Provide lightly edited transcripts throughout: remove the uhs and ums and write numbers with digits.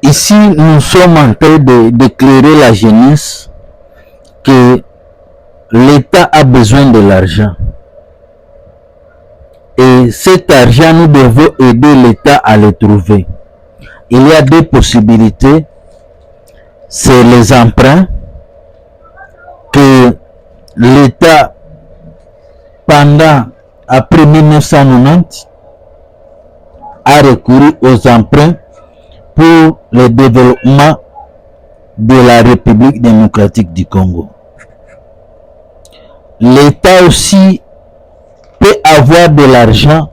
Ici, nous sommes en train d'éclairer la jeunesse que l'État a besoin de l'argent. Et cet argent, nous devons aider l'État à le trouver. Il y a deux possibilités. C'est les emprunts que l'État, après 1990, a recouru aux emprunts pour le développement de la République démocratique du Congo. L'État aussi peut avoir de l'argent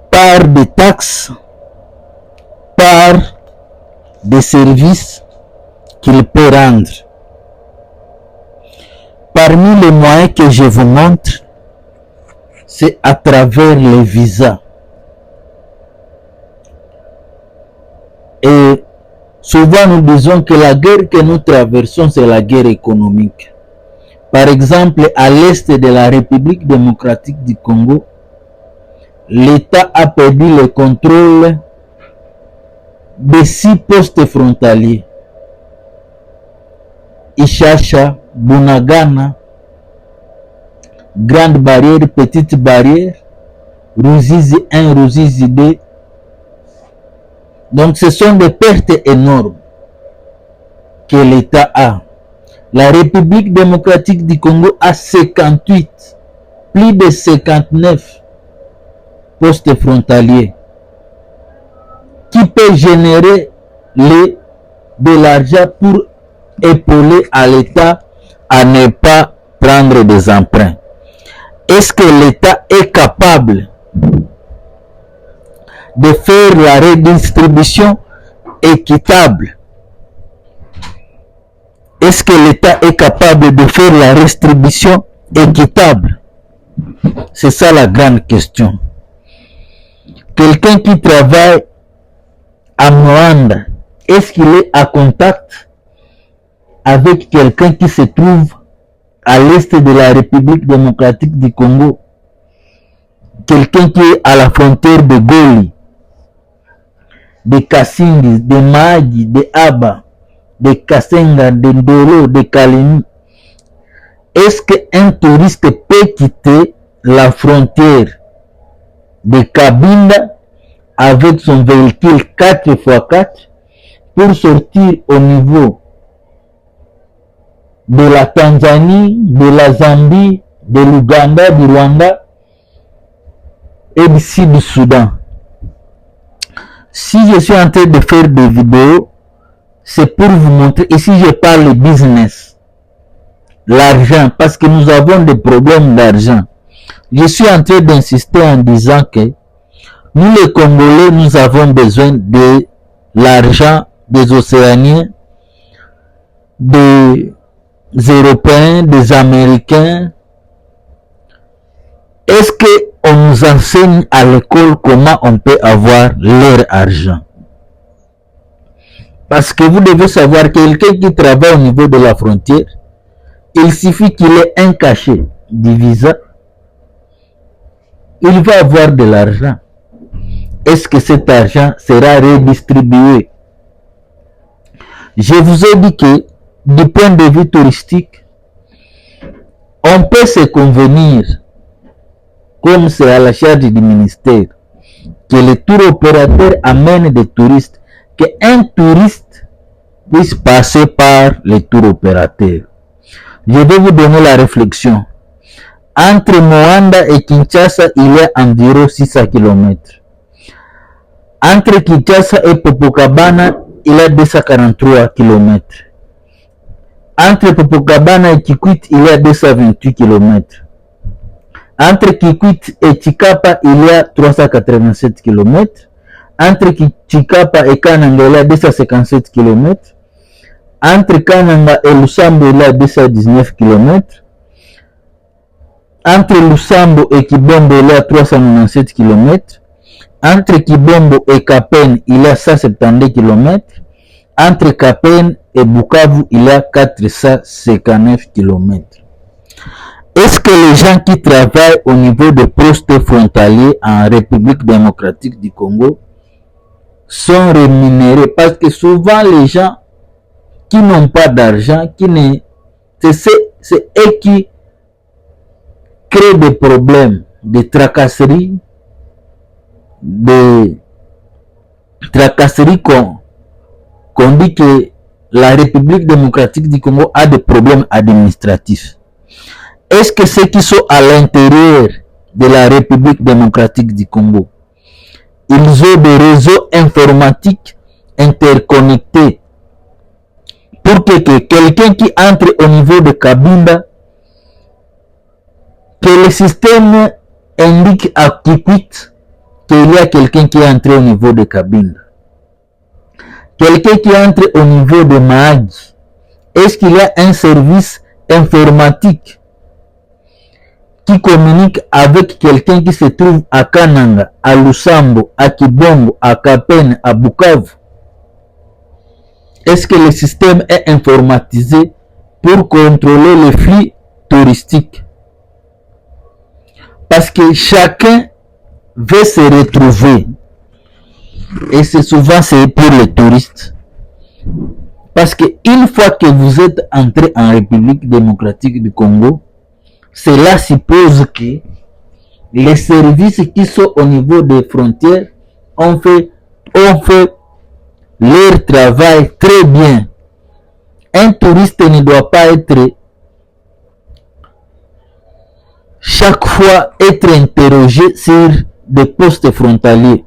par des taxes, par des services qu'il peut rendre. Parmi les moyens que je vous montre, c'est à travers les visas. Et souvent nous disons que la guerre que nous traversons, c'est la guerre économique. Par exemple, à l'est de la République démocratique du Congo, l'État a perdu le contrôle de 6 postes frontaliers. Ishasha, Bunagana, Grande Barrière, Petite Barrière, Ruzizi 1, Ruzizi 2. Donc ce sont des pertes énormes que l'État a. La République démocratique du Congo a 58, plus de 59 postes frontaliers qui peut générer de l'argent pour épauler à l'État à ne pas prendre des emprunts. Est-ce que l'État est capable de faire la redistribution équitable? Est-ce que l'État est capable de faire la redistribution équitable? C'est ça la grande question. Quelqu'un qui travaille à Moanda, est-ce qu'il est à contact avec quelqu'un qui se trouve à l'est de la République démocratique du Congo? Quelqu'un qui est à la frontière de Goli, de Kasindi, de Mahagi, de Aba, de Kasenga, de Ndolo, de Kalini. Est-ce qu'un touriste peut quitter la frontière de Kabinda avec son véhicule 4x4 pour sortir au niveau de la Tanzanie, de la Zambie, de l'Ouganda, du Rwanda et d'ici du Soudan? Si je suis en train de faire des vidéos, c'est pour vous montrer. Ici, je parle business, l'argent, parce que nous avons des problèmes d'argent. Je suis en train d'insister en disant que nous, les Congolais, nous avons besoin de l'argent des Océaniens, des Européens, des Américains. Est-ce qu'on nous enseigne à l'école comment on peut avoir leur argent? Parce que vous devez savoir, quelqu'un qui travaille au niveau de la frontière, il suffit qu'il ait un cachet du visa, il va avoir de l'argent. Est-ce que cet argent sera redistribué? Je vous ai dit que du point de vue touristique, on peut se convenir, comme c'est à la charge du ministère, que le tour opérateur amène des touristes, qu'un touriste puisse passer par le tour opérateur. Je vais vous donner la réflexion. Entre Moanda et Kinshasa, il y a environ 600 km. Entre Kinshasa et Popocabana, il y a 243 km. Entre Popocabana et Kikwit, il y a 228 km. Entre Kikwit et Chikapa, il y a 387 km. Entre Chikapa et Kananga, il y a 257 km. Entre Kananga et Lusambo, il y a 219 km. Entre Lusambo et Kibombo, il y a 397 km. Entre Kibombo et Kapen, il y a 172 km. Entre Kapen et Bukavu, il y a 459 km. Est-ce que les gens qui travaillent au niveau des postes frontaliers en République démocratique du Congo sont rémunérés, parce que souvent les gens qui n'ont pas d'argent, c'est eux qui créent des problèmes, des tracasseries, qu'on dit que la République démocratique du Congo a des problèmes administratifs. Est-ce que ceux qui sont à l'intérieur de la République démocratique du Congo, ils ont des réseaux informatiques interconnectés pour que quelqu'un qui entre au niveau de Kabinda, que le système indique à Kikwit qu'il y a quelqu'un qui est entré au niveau de Kabinda? Quelqu'un qui entre au niveau de Mahagi, est-ce qu'il y a un service informatique qui communique avec quelqu'un qui se trouve à Kananga, à Lusambo, à Kibongo, à Kapene, à Bukavu? Est-ce que le système est informatisé pour contrôler les flux touristiques? Parce que chacun veut se retrouver. Et c'est souvent pour les touristes. Parce qu'une fois que vous êtes entré en République démocratique du Congo, cela suppose que les services qui sont au niveau des frontières ont fait leur travail très bien. Un touriste ne doit pas être chaque fois être interrogé sur des postes frontaliers.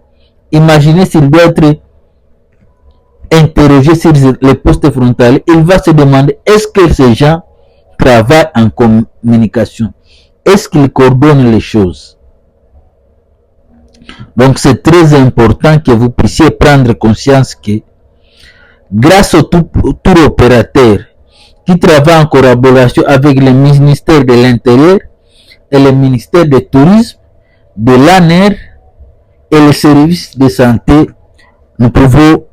Imaginez s'il doit être interrogé sur les postes frontaliers, il va se demander est-ce que ces gens travaillent en communication, est-ce qu'ils coordonnent les choses. Donc c'est très important que vous puissiez prendre conscience que grâce au tour opérateur qui travaille en collaboration avec le ministère de l'Intérieur et le ministère du Tourisme, de l'ANER et le service de santé, nous pouvons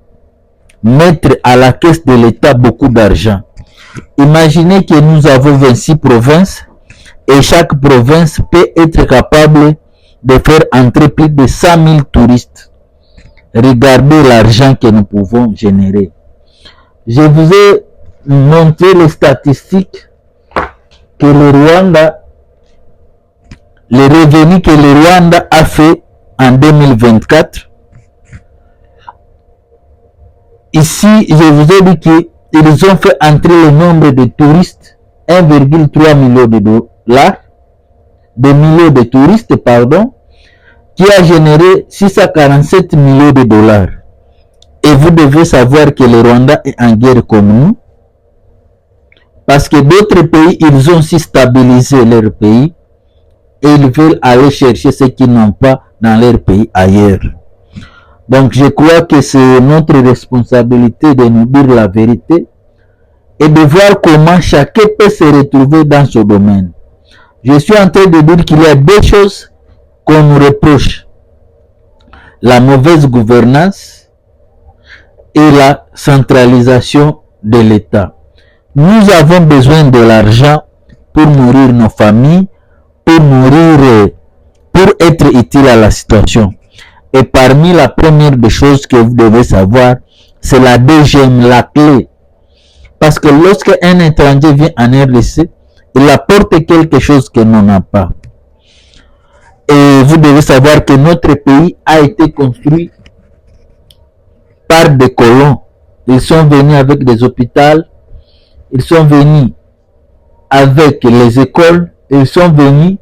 mettre à la caisse de l'État beaucoup d'argent. Imaginez que nous avons 26 provinces et chaque province peut être capable de faire entrer plus de 100 000 touristes. Regardez l'argent que nous pouvons générer. Je vous ai montré les statistiques que le Rwanda, les revenus que le Rwanda a fait en 2024. Ici, je vous ai dit qu'ils ont fait entrer le nombre de touristes 1,3 million de dollars, de millions de touristes, pardon, qui a généré 647 millions de dollars. Et vous devez savoir que le Rwanda est en guerre comme nous, parce que d'autres pays, ils ont aussi stabilisé leur pays et ils veulent aller chercher ce qu'ils n'ont pas dans leur pays ailleurs. Donc je crois que c'est notre responsabilité de nous dire la vérité et de voir comment chacun peut se retrouver dans ce domaine. Je suis en train de dire qu'il y a deux choses qu'on nous reproche: la mauvaise gouvernance et la centralisation de l'État. Nous avons besoin de l'argent pour nourrir nos familles, pour être utile à la situation. Et parmi la première des choses que vous devez savoir, c'est la deuxième, la clé. Parce que lorsque un étranger vient en RDC, il apporte quelque chose que nous n'avons pas. Et vous devez savoir que notre pays a été construit par des colons. Ils sont venus avec des hôpitaux, ils sont venus avec les écoles, ils sont venus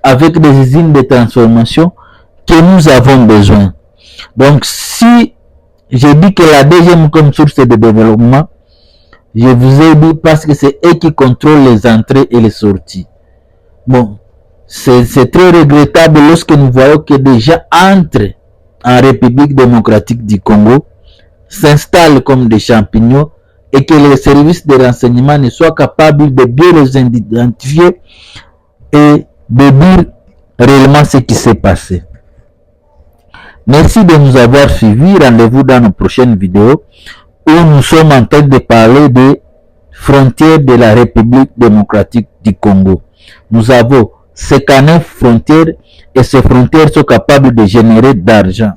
avec des usines de transformation que nous avons besoin. Donc si je dis que la deuxième comme source de développement, je vous ai dit parce que c'est eux qui contrôlent les entrées et les sorties. Bon, c'est très regrettable lorsque nous voyons que des gens entrent en République démocratique du Congo, s'installent comme des champignons et que les services de renseignement ne soient capables de bien les identifier et de dire réellement ce qui s'est passé. Merci de nous avoir suivis. Rendez-vous dans nos prochaines vidéos où nous sommes en train de parler des frontières de la République démocratique du Congo. Nous avons 59 frontières et ces frontières sont capables de générer d'argent.